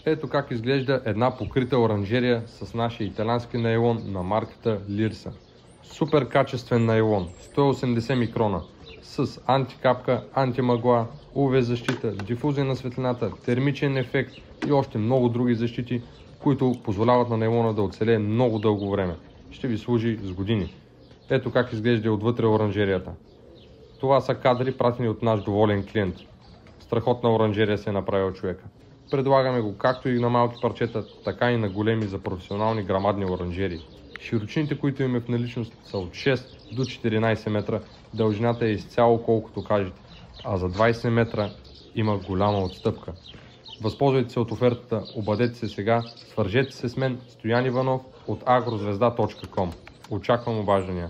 Ето как изглежда една покрита оранжерия с нашия италиански найлон на марката Lirsa. Супер качествен найлон, 180 микрона, с антикапка, антимъгла, UV защита, дифузия на светлината, термичен ефект и още много други защити, които позволяват на найлона да оцелее много дълго време. Ще ви служи с години. Ето как изглежда отвътре оранжерията. Това са кадри, пратени от наш доволен клиент. Страхотна оранжерия се е направил човека. Предлагаме го както и на малки парчета, така и на големи за професионални грамадни оранжерии. Широчините, които имаме в наличност, са от 6 до 14 метра, дължината е изцяло колкото кажете, а за 20 метра има голяма отстъпка. Възползвайте се от офертата, обадете се сега, свържете се с мен, Стоян Иванов от agrozvezda.com. Очаквам обаждания.